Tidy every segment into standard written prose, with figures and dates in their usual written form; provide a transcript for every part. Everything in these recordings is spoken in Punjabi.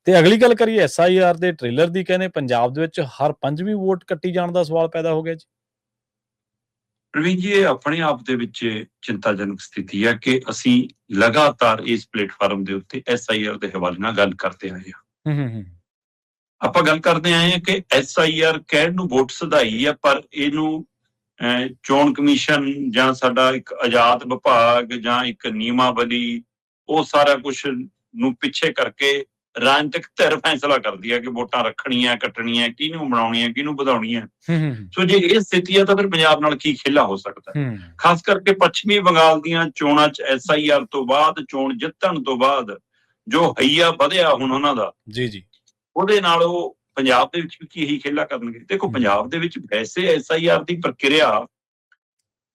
ਤੇ ਅਗਲੀ ਗੱਲ ਕਰੀਏ ਐਸਆਈਆਰ ਦੇ ਟ੍ਰੇਲਰ ਦੀ, ਕਹਿੰਦੇ ਪੰਜਾਬ ਦੇ ਵਿੱਚ ਹਰ 5ਵੀਂ ਵੋਟ ਕੱਟੀ ਜਾਣ ਦਾ ਸਵਾਲ ਪੈਦਾ ਹੋ ਗਿਆ ਜੀ। ਪ੍ਰਵੀਨ ਜੀ, ਇਹ ਆਪਣੇ ਆਪ ਦੇ ਵਿੱਚ ਚਿੰਤਾਜਨਕ ਸਥਿਤੀ ਹੈ ਕਿ ਅਸੀਂ ਲਗਾਤਾਰ ਇਸ ਪਲੇਟਫਾਰਮ ਦੇ ਉੱਤੇ ਐਸਆਈਆਰ ਦੇ ਹਵਾਲੇ ਨਾਲ ਗੱਲ ਕਰਦੇ ਆਏ ਹਾਂ। ਆਪਾਂ ਗੱਲ ਕਰਦੇ ਆਏ ਹਾਂ ਕਿ ਐਸਆਈਆਰ ਕਹਿਣ ਨੂੰ ਵੋਟ ਸੁਧਾਈ ਹੈ, ਪਰ ਇਹਨੂੰ ਚੋਣ ਕਮਿਸ਼ਨ ਜਾਂ ਸਾਡਾ ਇੱਕ ਆਜ਼ਾਦ ਵਿਭਾਗ ਜਾਂ ਇੱਕ ਨਿਯਮਾਵਲੀ, ਉਹ ਸਾਰਾ ਕੁਛ ਨੂੰ ਪਿੱਛੇ ਕਰਕੇ ਰਾਜਨੀਤਿਕ ਧਿਰ ਫੈਸਲਾ ਕਰਦੀ ਹੈ ਕਿ ਵੋਟਾਂ ਰੱਖਣੀਆਂ, ਕੱਟਣੀਆਂ, ਕਿਹਨੂੰ ਬਣਾਉਣੀਆਂ, ਕਿਹਨੂੰ ਵਧਾਉਣੀਆਂ। ਸੋ ਜੇ ਇਹ ਸਥਿਤੀ ਹੈ ਤਾਂ ਫਿਰ ਪੰਜਾਬ ਨਾਲ ਕੀ ਖੇਲਾ ਹੋ ਸਕਦਾ ਹੈ। ਖਾਸ ਕਰਕੇ ਪੱਛਮੀ ਬੰਗਾਲ ਦੀਆਂ ਚੋਣਾਂ 'ਚ ਐਸਆਈਆਰ ਤੋਂ ਬਾਅਦ, ਚੋਣ ਜਿੱਤਣ ਤੋਂ ਬਾਅਦ ਜੋ ਹਈਆ ਵਧਿਆ ਹੁਣ ਉਹਨਾਂ ਦਾ, ਜੀ, ਉਹਦੇ ਨਾਲ ਉਹ ਪੰਜਾਬ ਦੇ ਵਿੱਚ ਵੀ ਕੀ ਇਹੀ ਖੇਲਾ ਕਰਨਗੇ। ਦੇਖੋ, ਪੰਜਾਬ ਦੇ ਵਿੱਚ ਵੈਸੇ ਐਸਆਈਆਰ ਦੀ ਪ੍ਰਕਿਰਿਆ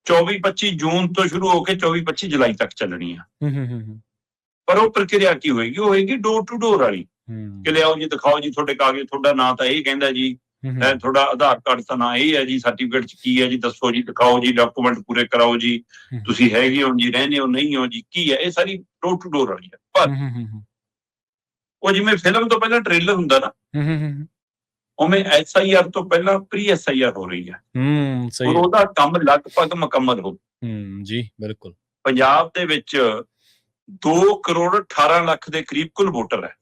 24-25 ਜੂਨ ਤੋਂ ਸ਼ੁਰੂ ਹੋ ਕੇ 24-25 ਜੁਲਾਈ ਤੱਕ ਚੱਲਣੀ ਆ। ਪਰ ਉਹ ਪ੍ਰਕਿਰਿਆ ਕੀ ਹੋਏਗੀ? ਉਹ ਹੋਏਗੀ ਡੋਰ ਟੂ ਡੋਰ ਵਾਲੀ, ਕਿ ਲਿਆਓ ਜੀ, ਦਿਖਾਓ ਜੀ ਤੁਹਾਡੇ ਕਾਗਜ਼, ਤੁਹਾਡਾ ਨਾਂ ਤਾਂ ਇਹ ਕਹਿੰਦਾ ਜੀ, ਤੁਹਾਡਾ ਆਧਾਰ ਕਾਰਡ ਦਾ ਨਾਂ ਇਹ ਹੈ ਜੀ, ਸਰਟੀਫਿਕੇਟ 'ਚ ਕੀ ਹੈ ਜੀ, ਦੱਸੋ ਜੀ, ਦਿਖਾਓ ਜੀ, ਡਾਕੂਮੈਂਟ ਪੂਰੇ ਕਰਾਓ ਜੀ, ਤੁਸੀਂ ਹੈਗੇ ਹੋ ਜੀ, ਰਹਿੰਦੇ ਹੋ, ਨਹੀਂ ਹੋ ਜੀ, ਕੀ ਹੈ। ਇਹ ਸਾਰੀ ਡੋਰ ਟੂ ਡੋਰ ਵਾਲੀ ਹੈ। ਪਰ ਉਹ ਜਿਵੇਂ ਫਿਲਮ ਤੋਂ ਪਹਿਲਾਂ ਟ੍ਰੇਲਰ ਹੁੰਦਾ ਨਾ, ਉਵੇਂ ਐਸਆਈਆਰ ਤੋਂ ਪਹਿਲਾਂ ਪ੍ਰੀ ਐਸਆਈਆਰ ਹੋ ਰਹੀ ਹੈ। ਉਹਦਾ ਕੰਮ ਲਗਭਗ ਮੁਕੰਮਲ ਹੋ ਜੀ। ਬਿਲਕੁਲ। ਪੰਜਾਬ ਦੇ ਵਿੱਚ 2 ਕਰੋੜ 18 ਲੱਖ ਦੇ ਕਰੀਬ ਕੁੱਲ ਵੋਟਰ ਹੈ।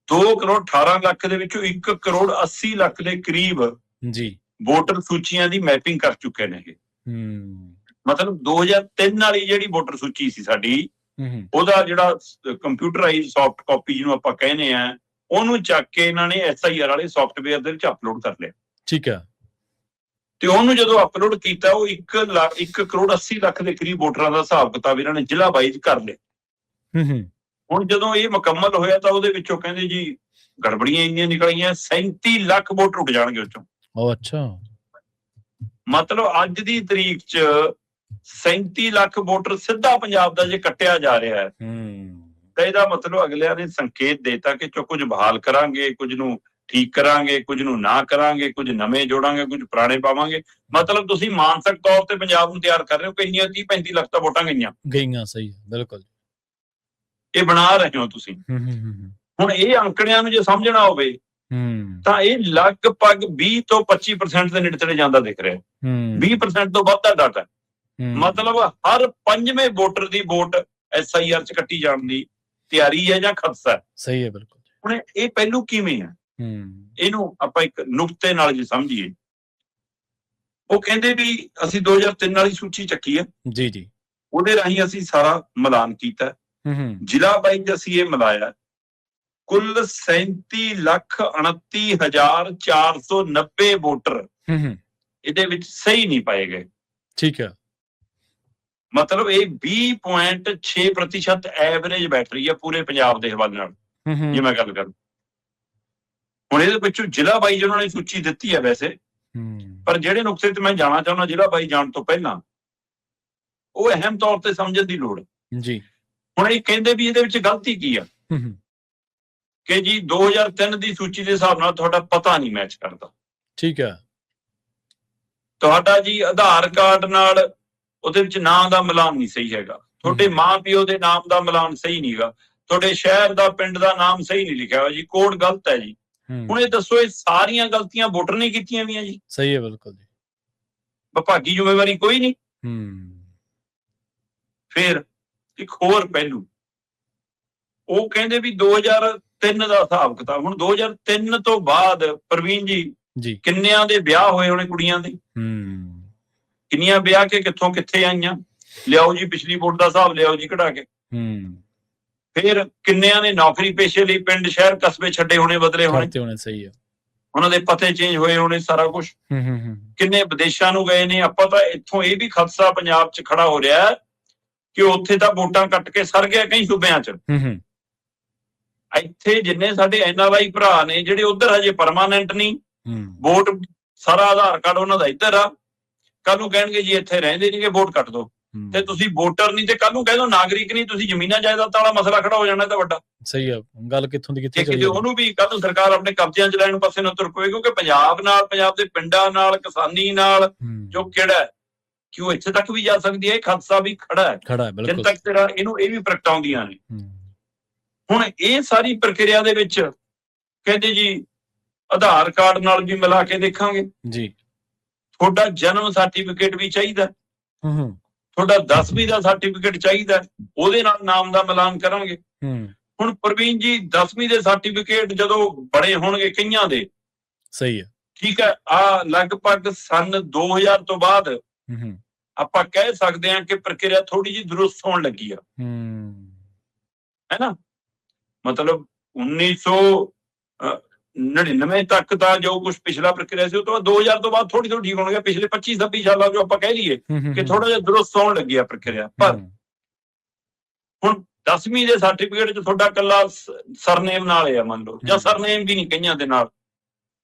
2 ਕਰੋੜ 18 ਲੱਖ ਦੇ ਵਿੱਚੋਂ 1 ਕਰੋੜ 80 ਲੱਖ ਦੇ ਕਰੀਬ ਜੀ ਵੋਟਰ ਸੂਚੀਆਂ ਦੀ ਮੈਪਿੰਗ ਕਰ ਚੁੱਕੇ ਨੇ ਇਹ। ਮਤਲਬ 2003 ਵਾਲੀ ਜਿਹੜੀ ਵੋਟਰ ਸੂਚੀ ਸੀ ਸਾਡੀ, ਉਹਦਾ ਜਿਹੜਾ ਕੰਪਿਊਟਰਾਈਜ਼ ਸੌਫਟ ਕਾਪੀ ਜਿਹਨੂੰ ਆਪਾਂ ਕਹਿੰਦੇ ਆ, ਉਹਨੂੰ ਚੱਕ ਕੇ ਇਹਨਾਂ ਨੇ ਐਸਆਈਆਰ ਵਾਲੇ ਸੌਫਟਵੇਅਰ ਦੇ ਵਿੱਚ ਅਪਲੋਡ ਕਰ ਲਿਆ। ਠੀਕ ਹੈ। ਤੇ ਉਹਨੂੰ ਜਦੋਂ ਅਪਲੋਡ ਕੀਤਾ, ਉਹ 1 ਕਰੋੜ 80 ਲੱਖ ਦੇ ਕਰੀਬ ਵੋਟਰਾਂ ਦਾ ਹਿਸਾਬ ਕਿਤਾਬ ਇਹਨਾਂ ਨੇ ਜ਼ਿਲ੍ਹਾ ਵਾਈਜ਼ ਕਰ ਲਿਆ। ਹੁਣ ਜਦੋਂ ਇਹ ਮੁਕੰਮਲ ਹੋਇਆ ਤਾਂ ਉਹਦੇ ਵਿੱਚੋਂ ਕਹਿੰਦੇ ਜੀ ਗੜਬੜੀਆਂ ਇੰਨੀਆਂ ਨਿਕਲੀਆਂ, 37 ਲੱਖ ਵੋਟਰ ਉੱਡ ਜਾਣਗੇ ਉਹ ਚੋਂ। ਅੱਛਾ। ਮਤਲਬ ਅੱਜ ਦੀ ਤਰੀਕ 'ਚ 37 ਲੱਖ ਵੋਟਰ ਸਿੱਧਾ ਪੰਜਾਬ ਦਾ ਜੇ ਕੱਟਿਆ ਜਾ ਰਿਹਾ ਹੈ, ਤਾਂ ਇਹਦਾ ਮਤਲਬ ਅਗਲਿਆਂ ਨੇ ਸੰਕੇਤ ਦੇਤਾ ਕਿ ਕੁਝ ਬਹਾਲ ਕਰਾਂਗੇ, ਕੁਝ ਨੂੰ ਠੀਕ ਕਰਾਂਗੇ, ਕੁਝ ਨੂੰ ਨਾ ਕਰਾਂਗੇ, ਕੁਝ ਨਵੇਂ ਜੋੜਾਂਗੇ, ਕੁਝ ਪੁਰਾਣੇ ਪਾਵਾਂਗੇ। ਮਤਲਬ ਤੁਸੀਂ ਮਾਨਸਿਕ ਤੌਰ ਤੇ ਪੰਜਾਬ ਨੂੰ ਤਿਆਰ ਕਰ ਰਹੇ ਹੋ ਕਿ ਇੰਨੀਆਂ 30-35 ਲੱਖ ਤਾਂ ਵੋਟਾਂ ਗਈਆਂ। ਸਹੀ, ਬਿਲਕੁਲ। ਇਹ ਬਣਾ ਰਹੇ ਹੋ ਤੁਸੀਂ। ਹੁਣ ਇਹ ਅੰਕੜਿਆਂ ਨੂੰ ਜੇ ਸਮਝਣਾ ਹੋਵੇ ਤਾਂ ਇਹ ਲਗਭਗ 20 ਤੋਂ 25% ਦੇ ਨੇੜੇ ਜਾਂਦਾ ਦਿਖ ਰਿਹਾ। 20% ਤੋਂ ਵੱਧ ਦਾ ਡਾਟਾ। ਮਤਲਬ ਹਰ 5ਵੇਂ ਵੋਟਰ ਦੀ ਵੋਟ ਐਸਆਈਆਰ 'ਚ ਕੱਟੀ ਜਾਣ ਦੀ ਤਿਆਰੀ ਹੈ ਜਾਂ ਖਦਸ਼ਾ। ਸਹੀ ਹੈ, ਬਿਲਕੁਲ। ਹੁਣ ਇਹ ਪਹਿਲੂ ਕਿਵੇਂ ਆ, ਇਹਨੂੰ ਆਪਾਂ ਇੱਕ ਨੁਕਤੇ ਨਾਲ ਜੇ ਸਮਝੀਏ। ਉਹ ਕਹਿੰਦੇ ਵੀ ਅਸੀਂ 2003 ਵਾਲੀ ਸੂਚੀ ਚੱਕੀ ਹੈ ਜੀ, ਉਹਦੇ ਰਾਹੀਂ ਅਸੀਂ ਸਾਰਾ ਮਿਲਾਨ ਕੀਤਾ, ਜ਼ਿਲ੍ਹਾ ਵਾਈਜ਼ ਅਸੀਂ ਇਹ ਮਿਲਾਇਆ। ਕੁੱਲ 37,29,490 ਵੋਟਰ ਇਹਦੇ ਵਿੱਚ ਸਹੀ ਨਹੀਂ ਪਾਏ ਗਏ। ਠੀਕ ਹੈ। ਮਤਲਬ ਇਹ 20.6% ਐਵਰੇਜ ਬੈਠ ਰਹੀ ਹੈ ਪੂਰੇ ਪੰਜਾਬ ਦੇ ਹਵਾਲੇ ਨਾਲ ਜੇ ਮੈਂ ਗੱਲ ਕਰਾਂ। ਹੁਣ ਇਹਦੇ ਵਿੱਚੋਂ ਜ਼ਿਲ੍ਹਾ ਵਾਈਜ਼ ਉਹਨਾਂ ਨੇ ਸੂਚੀ ਦਿੱਤੀ ਹੈ ਵੈਸੇ, ਪਰ ਜਿਹੜੇ ਨੁਕਸੇ ਤੇ ਮੈਂ ਜਾਣਾ ਚਾਹੁੰਦਾ ਜ਼ਿਲ੍ਹਾ ਵਾਈਜ਼ ਜਾਣ ਤੋਂ ਪਹਿਲਾਂ, ਉਹ ਅਹਿਮ ਤੌਰ ਤੇ ਸਮਝਣ ਦੀ ਲੋੜ ਜੀ। ਹੁਣ ਇਹ ਕਹਿੰਦੇ ਵੀ ਇਹਦੇ ਵਿੱਚ ਗਲਤੀ ਕੀ ਆ ਕਿ ਜੀ 2003 ਦੀ ਸੂਚੀ ਦੇ ਹਿਸਾਬ ਨਾਲ ਤੁਹਾਡਾ ਪਤਾ ਨਹੀਂ ਮੈਚ ਕਰਦਾ। ਠੀਕ ਹੈ। ਤੁਹਾਡਾ ਜੀ ਆਧਾਰ ਕਾਰਡ ਨਾਲ ਉਹਦੇ ਵਿੱਚ ਨਾਂ ਦਾ ਮਿਲਾਨ ਨਹੀਂ ਸਹੀ ਹੈਗਾ, ਤੁਹਾਡੇ ਮਾਂ ਪਿਓ ਦੇ ਨਾਮ ਦਾ ਮਿਲਾਨ ਸਹੀ ਨਹੀਂ ਹੈਗਾ, ਤੁਹਾਡੇ ਸ਼ਹਿਰ ਦਾ ਪਿੰਡ ਦਾ ਨਾਮ ਸਹੀ ਨਹੀਂ ਲਿਖਿਆ ਹੋਇਆ ਜੀ, ਕੋਡ ਗਲਤ ਹੈ ਜੀ। ਹੁਣ ਇਹ ਦੱਸੋ, ਇਹ ਸਾਰੀਆਂ ਗਲਤੀਆਂ ਵੋਟਰ ਨੇ ਕੀਤੀਆਂ ਵੀਆਂ ਜੀ? ਸਹੀ ਹੈ, ਬਿਲਕੁਲ ਜੀ। ਵਿਭਾਗੀ ਜ਼ਿੰਮੇਵਾਰੀ ਕੋਈ ਨਹੀਂ। ਫਿਰ ਇੱਕ ਹੋਰ ਪਹਿਲੂ, ਉਹ ਕਹਿੰਦੇ ਵੀ 2003 ਦਾ ਹਿਸਾਬ ਕਿਤਾਬ। ਹੁਣ 2003 ਤੋਂ ਬਾਅਦ ਪ੍ਰਵੀਨ ਜੀ ਕਿੰਨਿਆਂ ਦੇ ਵਿਆਹ ਹੋਏ ਹੋਣੇ ਕੁੜੀਆਂ ਦੇ, ਕਿੰਨੀਆਂ ਵਿਆਹ ਕੇ ਕਿੱਥੋਂ ਕਿੱਥੇ ਆਈਆਂ, ਲਿਆਓ ਜੀ ਪਿਛਲੀ ਵੋਟ ਦਾ ਹਿਸਾਬ ਲਿਆਓ ਜੀ ਕਢਾ ਕੇ। ਫਿਰ ਕਿੰਨਿਆਂ ਨੇ ਨੌਕਰੀ ਪੇਸ਼ੇ ਲਈ ਪਿੰਡ ਸ਼ਹਿਰ ਕਸਬੇ ਛੱਡੇ ਹੋਣੇ, ਬਦਲੇ ਹੋਣੇ। ਸਹੀ ਹੈ। ਉਹਨਾਂ ਦੇ ਪਤੇ ਚੇਂਜ ਹੋਏ ਹੋਣੇ, ਸਾਰਾ ਕੁਝ। ਕਿੰਨੇ ਵਿਦੇਸ਼ਾਂ ਨੂੰ ਗਏ ਨੇ। ਆਪਾਂ ਤਾਂ ਇੱਥੋਂ ਇਹ ਵੀ ਖਦਸ਼ਾ ਪੰਜਾਬ 'ਚ ਖੜਾ ਹੋ ਰਿਹਾ ਕਿ ਉੱਥੇ ਤਾਂ ਵੋਟਾਂ ਕੱਟ ਕੇ ਸਰ ਗਿਆ ਕਈ ਸੂਬਿਆਂ 'ਚ। ਇੱਥੇ ਜਿੰਨੇ ਸਾਡੇ ਐਨਆਰਆਈ ਭਰਾ ਨੇ ਜਿਹੜੇ ਉਧਰ ਹਜੇ ਪਰਮਾਨੈਂਟ ਨਹੀਂ, ਵੋਟ ਸਾਰਾ ਆਧਾਰ ਕਾਰਡ ਉਹਨਾਂ ਦਾ ਇੱਧਰ ਆ, ਕੱਲ ਨੂੰ ਕਹਿਣਗੇ ਜੀ ਇੱਥੇ ਰਹਿੰਦੇ ਨਹੀਂ, ਵੋਟ ਕੱਟ ਦੋ। ਤੇ ਤੁਸੀਂ ਵੋਟਰ ਨਹੀਂ ਤੇ ਕੱਲ ਨੂੰ ਕਹਿ ਦੋ ਨਾਗਰਿਕ ਨਹੀਂ, ਤੁਸੀਂ ਜ਼ਮੀਨਾਂ ਜਾਇਦਾਦ ਵਾਲਾ ਮਸਲਾ ਖੜਾ ਹੋ ਜਾਣਾ ਤਾਂ ਵੱਡਾ। ਸਹੀ ਆ ਗੱਲ, ਕਿੱਥੋਂ ਦੀ ਕਿੱਥੇ ਕਿਤੇ ਉਹਨੂੰ ਵੀ ਕੱਲ ਨੂੰ ਸਰਕਾਰ ਆਪਣੇ ਕਬਜ਼ਿਆਂ 'ਚ ਲੈਣ ਪਾਸੇ ਨਾ ਤੁਰ ਪਵੇ, ਕਿਉਂਕਿ ਪੰਜਾਬ ਨਾਲ, ਪੰਜਾਬ ਦੇ ਪਿੰਡਾਂ ਨਾਲ, ਕਿਸਾਨੀ ਨਾਲ ਜੋ ਕਿਹੜਾ ਕਿ ਉਹ ਇੱਥੇ ਤੱਕ ਵੀ ਜਾ ਸਕਦੀ ਹੈ। ਇਹ ਖਦਸ਼ਾ ਵੀ ਖੜਾ ਹੈ ਜਿੰਨ ਤੱਕ ਤੇਰਾ ਇਹਨੂੰ ਇਹ ਵੀ ਪ੍ਰਗਟਾਉਂਦੀਆਂ ਨੇ। ਹੁਣ ਇਹ ਸਾਰੀ ਪ੍ਰਕਿਰਿਆ ਦੇ ਵਿੱਚ ਕਹਿੰਦੇ ਜੀ ਆਧਾਰ ਕਾਰਡ ਨਾਲ ਵੀ ਮਿਲਾ ਕੇ ਦੇਖਾਂਗੇ ਜੀ। ਤੁਹਾਡਾ ਜਨਮ ਸਰਟੀਫਿਕੇਟ ਵੀ ਚਾਹੀਦਾ, ਹੂੰ ਤੁਹਾਡਾ 10ਵੀਂ ਦਾ ਸਰਟੀਫਿਕੇਟ ਚਾਹੀਦਾ, ਉਹਦੇ ਨਾਲ ਨਾਮ ਦਾ ਮਿਲਾਨ ਕਰਾਂਗੇ। ਹੂੰ ਹੁਣ ਪ੍ਰਵੀਨ ਜੀ 10ਵੀਂ ਦੇ ਸਰਟੀਫਿਕੇਟ ਜਦੋਂ ਬੜੇ ਹੋਣਗੇ ਕਈਆਂ ਦੇ, ਸਹੀ ਹੈ। ਠੀਕ ਹੈ, ਆ ਲਗਭਗ ਸਨ 2000 ਤੋਂ ਬਾਅਦ ਹੂੰ ਆਪਾਂ ਕਹਿ ਸਕਦੇ ਹਾਂ ਕਿ ਪ੍ਰਕਿਰਿਆ ਥੋੜੀ ਜਿਹੀ ਦਰੁਸਤ ਹੋਣ ਲੱਗੀ ਆ, ਹੈ ਨਾ। ਮਤਲਬ 1999 ਤੱਕ ਤਾਂ ਜੋ ਕੁਝ ਪਿਛਲਾ ਪ੍ਰਕਿਰਿਆ ਸੀ, ਉਹ ਤੋਂ ਬਾਅਦ 2000 ਤੋਂ ਬਾਅਦ ਥੋੜੀ ਥੋੜੀ ਠੀਕ ਹੋਣ ਗਿਆ। ਪਿਛਲੇ 25-26 ਸਾਲਾਂ ਜੋ ਆਪਾਂ ਕਹਿ ਲਈਏ ਕਿ ਥੋੜਾ ਜਿਹਾ ਦਰੁਸਤ ਹੋਣ ਲੱਗੀ ਆ ਪ੍ਰਕਿਰਿਆ। ਪਰ ਹੁਣ 10ਵੀਂ ਦੇ ਸਰਟੀਫਿਕੇਟ 'ਚ ਤੁਹਾਡਾ ਕੱਲਾ ਸਰਨੇਮ ਨਾਲ ਆ, ਮੰਨ ਲਓ, ਜਾਂ ਸਰਨੇਮ ਵੀ ਨਹੀਂ ਕਈਆਂ ਦੇ ਨਾਲ,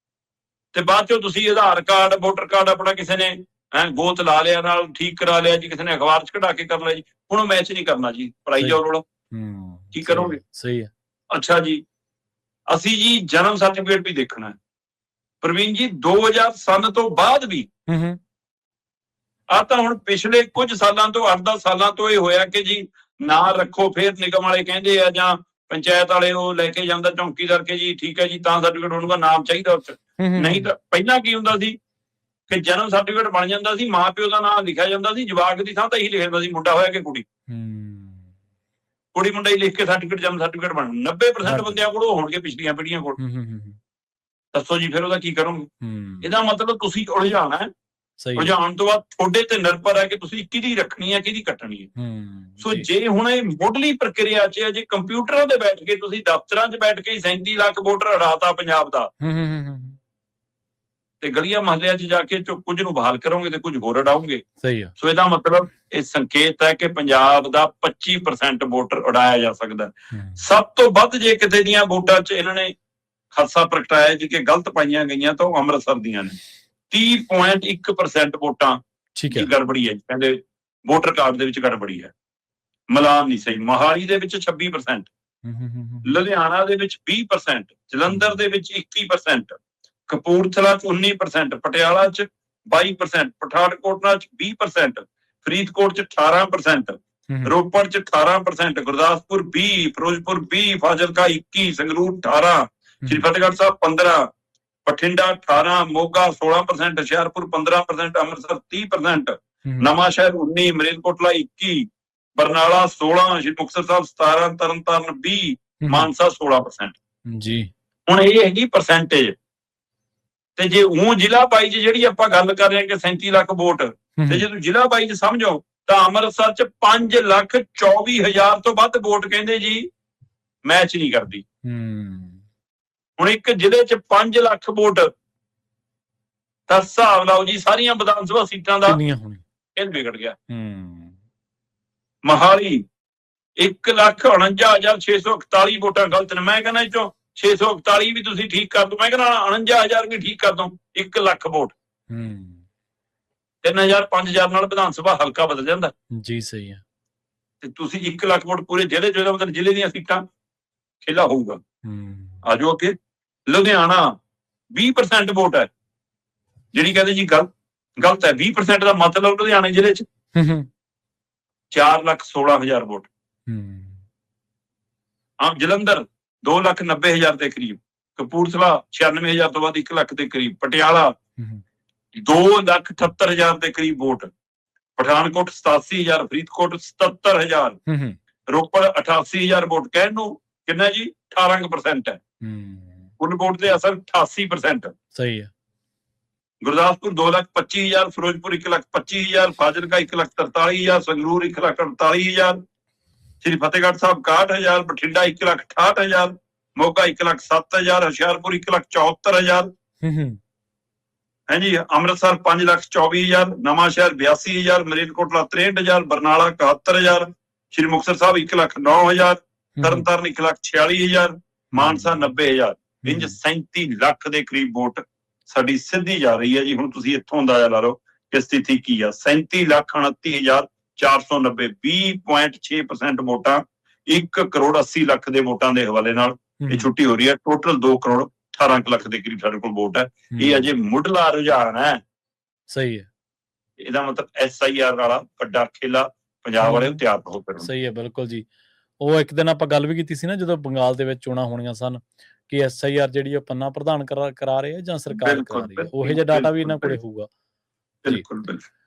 ਤੇ ਬਾਅਦ ਚੋਂ ਤੁਸੀਂ ਆਧਾਰ ਕਾਰਡ ਵੋਟਰ ਕਾਰਡ ਆਪਣਾ ਕਿਸੇ ਨੇ ਗੋਤ ਲਾ ਲਿਆ, ਨਾਲ ਠੀਕ ਕਰਾ ਲਿਆ ਜੀ, ਕਿਸੇ ਨੇ ਅਖਬਾਰ 'ਚ ਕਢਾ ਕੇ ਕਰ ਲਿਆ ਜੀ, ਹੁਣ ਉਹ ਮੈਚ ਨਹੀਂ ਕਰਨਾ ਜੀ, ਪੜਾਈ ਜਾਓ ਰੋਲਾ, ਕੀ ਕਰੋਗੇ? ਸਹੀ ਹੈ। ਅੱਛਾ ਜੀ, ਅਸੀਂ ਜੀ ਜਨਮ ਸਰਟੀਫਿਕੇਟ ਵੀ ਦੇਖਣਾ ਹੈ ਪ੍ਰਵੀਨ ਜੀ 2000 ਸਨ ਤੋਂ ਬਾਅਦ ਵੀ। ਆ ਤਾਂ ਹੁਣ ਪਿਛਲੇ ਕੁਝ ਸਾਲਾਂ ਤੋਂ 8-10 ਸਾਲਾਂ ਤੋਂ ਇਹ ਹੋਇਆ ਕਿ ਜੀ ਨਾਂ ਰੱਖੋ, ਫੇਰ ਨਿਗਮ ਵਾਲੇ ਕਹਿੰਦੇ ਆ ਜਾਂ ਪੰਚਾਇਤ ਵਾਲੇ ਉਹ ਲੈ ਕੇ ਜਾਂਦਾ ਚੌਂਕੀਦਾਰ ਕੇ ਜੀ ਠੀਕ ਹੈ ਜੀ ਤਾਂ ਸਰਟੀਫਿਕੇਟ ਹੋਊਗਾ, ਨਾਮ ਚਾਹੀਦਾ ਉਸ 'ਚ। ਨਹੀਂ ਤਾਂ ਪਹਿਲਾਂ ਕੀ ਹੁੰਦਾ ਸੀ ਕਿ ਜਨਮ ਸਰਟੀਫਿਕੇਟ ਬਣ ਜਾਂਦਾ ਸੀ, ਮਾਂ ਪਿਓ ਦਾ ਨਾਮ ਲਿਖਿਆ ਜਾਂਦਾ ਸੀ, ਜਵਾਕ ਦੀ ਥਾਂ ਤਾਂ ਇਹੀ ਲਿਖਿਆ ਜਾਂਦਾ ਸੀ ਮੁੰਡਾ ਹੋਇਆ ਕਿ ਕੁੜੀ, ਕੁੜੀ ਮੁੰਡਾ ਹੀ ਲਿਖ ਕੇ ਸਰਟੀਫਿਕੇਟ ਜਨਮ ਸਰਟੀਫਿਕੇਟ ਬਣ। 90% ਬੰਦਿਆਂ ਕੋਲ ਹੋਣਗੇ ਪਿਛਲੀਆਂ ਪੀੜ੍ਹੀਆਂ ਕੋਲ। ਦੱਸੋ ਜੀ ਫਿਰ ਉਹਦਾ ਕੀ ਕਰੋਗੇ? ਇਹਦਾ ਮਤਲਬ ਤੁਸੀਂ ਉਲਝਾਣਾ ਹੈ। ਰੁਝਾਨ ਤੋਂ ਬਾਅਦ ਤੁਹਾਡੇ ਤੇ ਨਿਰਭਰ ਹੈ ਕਿ ਤੁਸੀਂ ਕਿਹਦੀ ਰੱਖਣੀ ਹੈ, ਕਿਹਦੀ ਕੱਟਣੀ ਹੈ। ਸੋ ਜੇ ਹੁਣ ਇਹ ਮੁੱਢਲੀ ਪ੍ਰਕਿਰਿਆ 'ਚ ਹੈ, ਜੇ ਕੰਪਿਊਟਰਾਂ ਤੇ ਬੈਠ ਕੇ ਤੁਸੀਂ ਦਫ਼ਤਰਾਂ 'ਚ ਬੈਠ ਕੇ 37 ਲੱਖ ਵੋਟਰ ਹਰਾਤਾ ਪੰਜਾਬ ਦਾ, ਤੇ ਗਲੀਆਂ ਮਹੱਲਿਆਂ 'ਚ ਜਾ ਕੇ ਕੁਝ ਨੂੰ ਬਹਾਲ ਕਰੋਗੇ ਤੇ ਕੁਝ ਹੋਰ ਹਟਾਓਗੇ। ਸਹੀ ਹੈ। ਸੋ ਇਹਦਾ ਮਤਲਬ ਇਹ ਸੰਕੇਤ ਹੈ ਕਿ ਪੰਜਾਬ ਦਾ 25% ਵੋਟਰ ਉਡਾਇਆ ਜਾ ਸਕਦਾ। ਸਭ ਤੋਂ ਵੱਧ ਜੇ ਕਿਤੇ ਦੀਆਂ ਵੋਟਾਂ 'ਚ ਇਹਨਾਂ ਨੇ ਖਦਸ਼ਾ ਪ੍ਰਗਟਾਇਆ ਜੀ ਕਿ ਗਲਤ ਪਾਈਆਂ ਗਈਆਂ ਤਾਂ ਉਹ ਅੰਮ੍ਰਿਤਸਰ ਦੀਆਂ ਨੇ। 30.1% ਵੋਟਾਂ ਦੀ ਗੜਬੜੀ ਹੈ, ਕਹਿੰਦੇ ਵੋਟਰ ਕਾਰਡ ਦੇ ਵਿੱਚ ਗੜਬੜੀ ਹੈ, ਮਿਲਾਨ ਨਹੀਂ ਸਹੀ। ਮੋਹਾਲੀ ਦੇ ਵਿੱਚ 26%, ਲੁਧਿਆਣਾ ਦੇ ਵਿੱਚ 20%, ਜਲੰਧਰ ਦੇ ਵਿੱਚ 21%, ਕਪੂਰਥਲਾ 'ਚ 19%, ਪਟਿਆਲਾ 'ਚ 22%, ਪਠਾਨਕੋਟ 'ਚ 20%, ਫਰੀਦਕੋਟ 'ਚ 18%, ਰੋਪੜ 'ਚ 18%, ਗੁਰਦਾਸਪੁਰ 20%, ਫਿਰੋਜ਼ਪੁਰ 20%, ਫਾਜ਼ਿਲਕਾ 21%, ਸੰਗਰੂਰ 18%, ਸ੍ਰੀ ਫਤਿਹਗੜ੍ਹ ਸਾਹਿਬ 15%, ਬਠਿੰਡਾ 18%, ਮੋਗਾ 16%, ਹੁਸ਼ਿਆਰਪੁਰ 15%, ਅੰਮ੍ਰਿਤਸਰ 30%, ਨਵਾਂਸ਼ਹਿਰ 19%, ਮਲੇਰਕੋਟਲਾ 21%, ਬਰਨਾਲਾ 16%, ਸ੍ਰੀ ਮੁਕਤਸਰ ਸਾਹਿਬ 17%, ਤਰਨਤਾਰਨ 20%, ਮਾਨਸਾ 16%। ਜੀ ਹੁਣ ਇਹ ਹੈਗੀ ਪਰਸੈਂਟੇਜ। ਤੇ ਜੇ ਉਹ ਜ਼ਿਲ੍ਹਾ ਬਾਈ 'ਚ ਜਿਹੜੀ ਆਪਾਂ ਗੱਲ ਕਰ ਰਹੇ ਹਾਂ ਕਿ 37 ਲੱਖ ਵੋਟ, ਤੇ ਜੇ ਤੁਸੀਂ ਜ਼ਿਲ੍ਹਾ ਬਾਈ 'ਚ ਸਮਝੋ ਤਾਂ ਅੰਮ੍ਰਿਤਸਰ 'ਚ 5,24,000 ਤੋਂ ਵੱਧ ਵੋਟ ਕਹਿੰਦੇ ਜੀ ਮੈਚ ਨਹੀਂ ਕਰਦੀ। ਹੁਣ ਇੱਕ ਜ਼ਿਲ੍ਹੇ 'ਚ 5 ਲੱਖ ਵੋਟ, ਤਾਂ ਹਿਸਾਬ ਲਾਓ ਜੀ ਸਾਰੀਆਂ ਵਿਧਾਨ ਸਭਾ ਸੀਟਾਂ ਦਾ ਇਹ ਵਿਗੜ ਗਿਆ। ਮੋਹਾਲੀ 1,49,641 ਵੋਟਾਂ ਗਲਤ ਨੇ। ਮੈਂ ਕਹਿੰਦਾ ਇਹ 'ਚੋਂ 641 ਵੀ ਤੁਸੀਂ ਠੀਕ ਕਰ ਦੋ, ਮੈਂ ਕਹਿੰਦਾ 49,000 ਵੀ ਠੀਕ ਕਰ ਦੋ। 1 ਲੱਖ ਵੋਟ 3,000 5,000 ਨਾਲ ਵਿਧਾਨ ਸਭਾ ਹਲਕਾ ਬਦਲ ਜਾਂਦਾ ਜੀ। ਸਹੀ ਹੈ। ਤੇ ਤੁਸੀਂ 1 ਲੱਖ ਵੋਟ ਪੂਰੇ ਜ਼ਿਲ੍ਹੇ 'ਚ, ਮਤਲਬ ਜ਼ਿਲ੍ਹੇ ਦੀਆਂ ਸੀਟਾਂ ਖੇਲਾ ਹੋਊਗਾ। ਆ ਜਾਓ ਅੱਗੇ। ਲੁਧਿਆਣਾ 20% ਵੋਟ ਹੈ ਜਿਹੜੀ ਕਹਿੰਦੇ ਜੀ ਗਲਤ ਹੈ। 20% ਦਾ ਮਤਲਬ ਲੁਧਿਆਣੇ ਜ਼ਿਲ੍ਹੇ 'ਚ 4,16,000 ਵੋਟ। ਜਲੰਧਰ 2,90,000 ਦੇ ਕਰੀਬ, ਕਪੂਰਥਲਾ 96,000 ਤੋਂ ਵੱਧ 1 ਲੱਖ ਦੇ ਕਰੀਬ, ਪਟਿਆਲਾ 2,78,000 ਦੇ ਕਰੀਬ ਵੋਟ, ਪਠਾਨਕੋਟ 87,000, ਫਰੀਦਕੋਟ 77,000, ਰੋਪੜ 88,000 ਵੋਟ। ਕਹਿਣ ਨੂੰ ਕਿੰਨਾ ਜੀ 18% ਹੈ। ਕੁੱਲ ਵੋਟ ਦੇ ਅਸਰ 88%। ਸਹੀ ਹੈ। ਗੁਰਦਾਸਪੁਰ 2,25,000, ਫਿਰੋਜ਼ਪੁਰ 1,25,000, ਫਾਜ਼ਿਲਕਾ 1,43,000, ਸੰਗਰੂਰ 1,48,000, ਸ੍ਰੀ ਫਤਿਹਗੜ੍ਹ ਸਾਹਿਬ 61,000, ਬਠਿੰਡਾ 1,68,000, ਮੋਗਾ 1,07,000, ਹੁਸ਼ਿਆਰਪੁਰ 1,74,000, ਹਾਂਜੀ, ਅੰਮ੍ਰਿਤਸਰ 5,24,000, ਨਵਾਂਸ਼ਹਿਰ 82,000, ਮਲੇਰਕੋਟਲਾ 63,000, ਬਰਨਾਲਾ 71,000, ਸ੍ਰੀ ਮੁਕਤਸਰ ਸਾਹਿਬ 1,09,000, ਤਰਨਤਾਰਨ 1,46,000, ਮਾਨਸਾ 90,000। ਇੰਜ 37 ਲੱਖ ਦੇ ਕਰੀਬ ਵੋਟ ਸਾਡੀ ਸਿੱਧੀ ਜਾ ਰਹੀ ਹੈ ਜੀ। ਹੁਣ ਤੁਸੀਂ ਇੱਥੋਂ ਅੰਦਾਜ਼ਾ ਲਾ ਲਓ ਕਿ ਸਥਿਤੀ ਕੀ ਆ। 37,29,490, 20.6% ਵੋਟਾਂ 1,80,00,000 ਦੇ ਵੋਟਾਂ ਦੇ ਹਵਾਲੇ ਨਾਲ ਇਹ ਛੁੱਟੀ ਹੋ ਰਹੀ ਹੈ। ਟੋਟਲ 2,18 ਲੱਖ ਦੇ ਕਰੀਬ ਸਾਡੇ ਕੋਲ ਵੋਟ ਹੈ। ਇਹ ਅਜੇ ਮੁੱਢਲਾ ਰੁਝਾਨ ਹੈ। ਸਹੀ ਹੈ। ਇਹਦਾ ਮਤਲਬ SIR ਵਾਲਾ ਵੱਡਾ ਖੇਲਾ ਪੰਜਾਬ ਵਾਲੇ ਤਿਆਰ ਹੋ ਪਏ। ਸਹੀ ਹੈ, ਬਿਲਕੁਲ ਜੀ। ਉਹ ਇੱਕ ਦਿਨ ਆਪਾਂ ਗੱਲ ਵੀ ਕੀਤੀ ਸੀ ਨਾ ਜਦੋਂ ਬੰਗਾਲ ਦੇ ਵਿੱਚ ਚੋਣਾਂ ਹੋਣੀਆਂ ਸਨ ਕਿ SIR ਜਿਹੜੀ ਆ ਪੰਨਾ ਪ੍ਰਧਾਨ ਕਰਾ ਰਹੇ ਆ ਜਾਂ ਸਰਕਾਰ ਕਰਾ ਬਿਲਕੁਲ ਰਹੀ ਹੈ, ਉਹੋ ਜਿਹਾ ਡਾਟਾ ਵੀ ਇਹਨਾਂ ਕੋਲੇ ਹੋਊਗਾ। ਜੀ ਬਿਲਕੁਲ ਬਿਲਕੁਲ